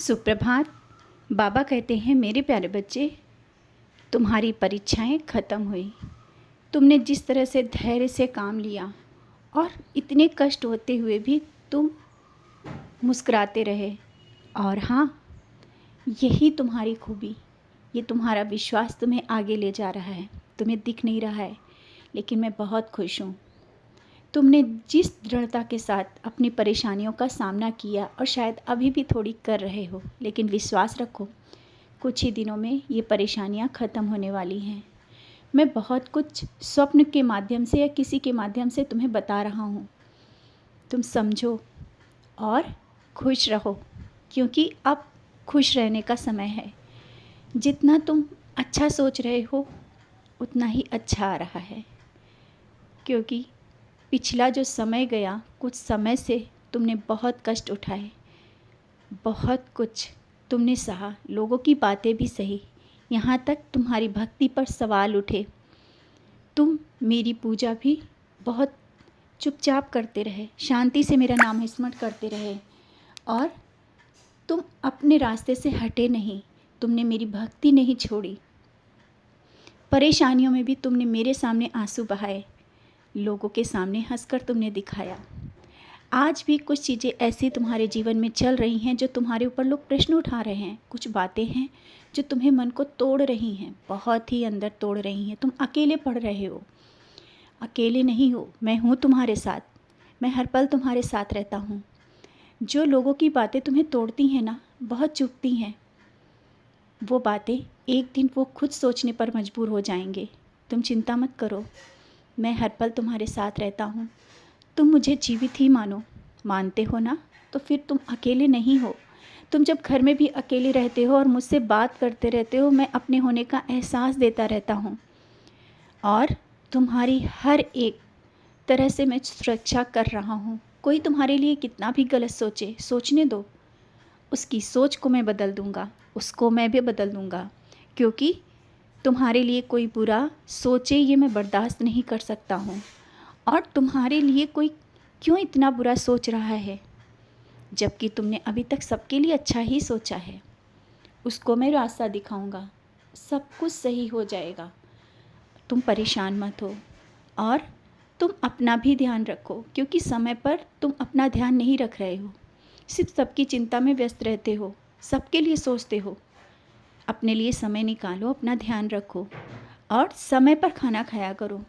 सुप्रभात। बाबा कहते हैं, मेरे प्यारे बच्चे, तुम्हारी परीक्षाएं ख़त्म हुई। तुमने जिस तरह से धैर्य से काम लिया और इतने कष्ट होते हुए भी तुम मुस्कुराते रहे। और हाँ, यही तुम्हारी खूबी, ये तुम्हारा विश्वास तुम्हें आगे ले जा रहा है। तुम्हें दिख नहीं रहा है, लेकिन मैं बहुत खुश हूँ। तुमने जिस दृढ़ता के साथ अपनी परेशानियों का सामना किया और शायद अभी भी थोड़ी कर रहे हो, लेकिन विश्वास रखो, कुछ ही दिनों में ये परेशानियां ख़त्म होने वाली हैं। मैं बहुत कुछ स्वप्न के माध्यम से या किसी के माध्यम से तुम्हें बता रहा हूँ। तुम समझो और खुश रहो, क्योंकि अब खुश रहने का समय है। जितना तुम अच्छा सोच रहे हो उतना ही अच्छा आ रहा है, क्योंकि पिछला जो समय गया, कुछ समय से तुमने बहुत कष्ट उठाए, बहुत कुछ तुमने सहा, लोगों की बातें भी सही, यहाँ तक तुम्हारी भक्ति पर सवाल उठे। तुम मेरी पूजा भी बहुत चुपचाप करते रहे, शांति से मेरा नाम स्मरण करते रहे और तुम अपने रास्ते से हटे नहीं। तुमने मेरी भक्ति नहीं छोड़ी। परेशानियों में भी तुमने मेरे सामने आंसू बहाए, लोगों के सामने हंसकर तुमने दिखाया। आज भी कुछ चीज़ें ऐसी तुम्हारे जीवन में चल रही हैं जो तुम्हारे ऊपर लोग प्रश्न उठा रहे हैं। कुछ बातें हैं जो तुम्हें मन को तोड़ रही हैं, बहुत ही अंदर तोड़ रही हैं। तुम अकेले पड़ रहे हो, अकेले नहीं हो, मैं हूँ तुम्हारे साथ। मैं हर पल तुम्हारे साथ रहता हूँ। जो लोगों की बातें तुम्हें तोड़ती हैं ना, बहुत चुभती हैं, वो बातें एक दिन वो खुद सोचने पर मजबूर हो जाएंगे। तुम चिंता मत करो, मैं हर पल तुम्हारे साथ रहता हूँ। तुम मुझे जीवित ही मानो, मानते हो ना, तो फिर तुम अकेले नहीं हो। तुम जब घर में भी अकेले रहते हो और मुझसे बात करते रहते हो, मैं अपने होने का एहसास देता रहता हूँ और तुम्हारी हर एक तरह से मैं सुरक्षा कर रहा हूँ। कोई तुम्हारे लिए कितना भी गलत सोचे, सोचने दो, उसकी सोच को मैं बदल दूँगा, उसको मैं भी बदल दूँगा, क्योंकि तुम्हारे लिए कोई बुरा सोचे ये मैं बर्दाश्त नहीं कर सकता हूँ। और तुम्हारे लिए कोई क्यों इतना बुरा सोच रहा है, जबकि तुमने अभी तक सबके लिए अच्छा ही सोचा है। उसको मैं रास्ता दिखाऊंगा, सब कुछ सही हो जाएगा। तुम परेशान मत हो और तुम अपना भी ध्यान रखो, क्योंकि समय पर तुम अपना ध्यान नहीं रख रहे हो। सिर्फ सबकी चिंता में व्यस्त रहते हो, सबके लिए सोचते हो। अपने लिए समय निकालो, अपना ध्यान रखो और समय पर खाना खाया करो।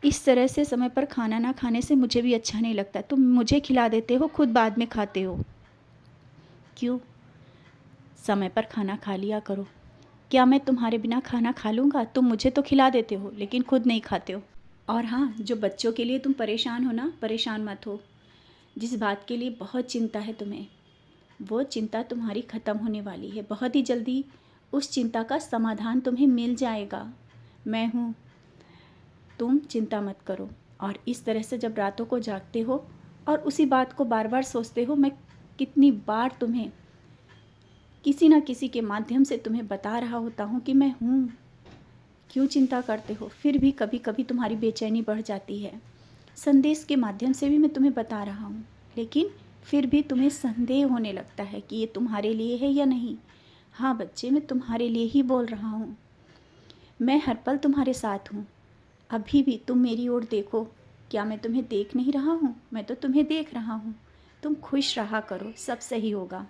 इस तरह से समय पर खाना ना खाने से मुझे भी अच्छा नहीं लगता। तुम मुझे खिला देते हो, खुद बाद में खाते हो। क्यों? समय पर खाना खा लिया करो। क्या मैं तुम्हारे बिना खाना खा लूँगा? तुम मुझे तो खिला देते हो, लेकिन खुद नहीं खाते हो। और हाँ, जो बच्चों के लिए तुम परेशान हो ना, परेशान मत हो। जिस बात के लिए बहुत चिंता है तुम्हें, वो चिंता तुम्हारी ख़त्म होने वाली है। बहुत ही जल्दी उस चिंता का समाधान तुम्हें मिल जाएगा। मैं हूँ, तुम चिंता मत करो। और इस तरह से जब रातों को जागते हो और उसी बात को बार बार सोचते हो, मैं कितनी बार तुम्हें किसी न किसी के माध्यम से तुम्हें बता रहा होता हूँ कि मैं हूँ, क्यों चिंता करते हो? फिर भी कभी कभी तुम्हारी बेचैनी बढ़ जाती है। संदेश के माध्यम से भी मैं तुम्हें बता रहा हूँ, लेकिन फिर भी तुम्हें संदेह होने लगता है कि ये तुम्हारे लिए है या नहीं। हाँ बच्चे, मैं तुम्हारे लिए ही बोल रहा हूँ। मैं हर पल तुम्हारे साथ हूँ। अभी भी तुम मेरी ओर देखो। क्या मैं तुम्हें देख नहीं रहा हूँ? मैं तो तुम्हें देख रहा हूँ। तुम खुश रहा करो, सब सही होगा।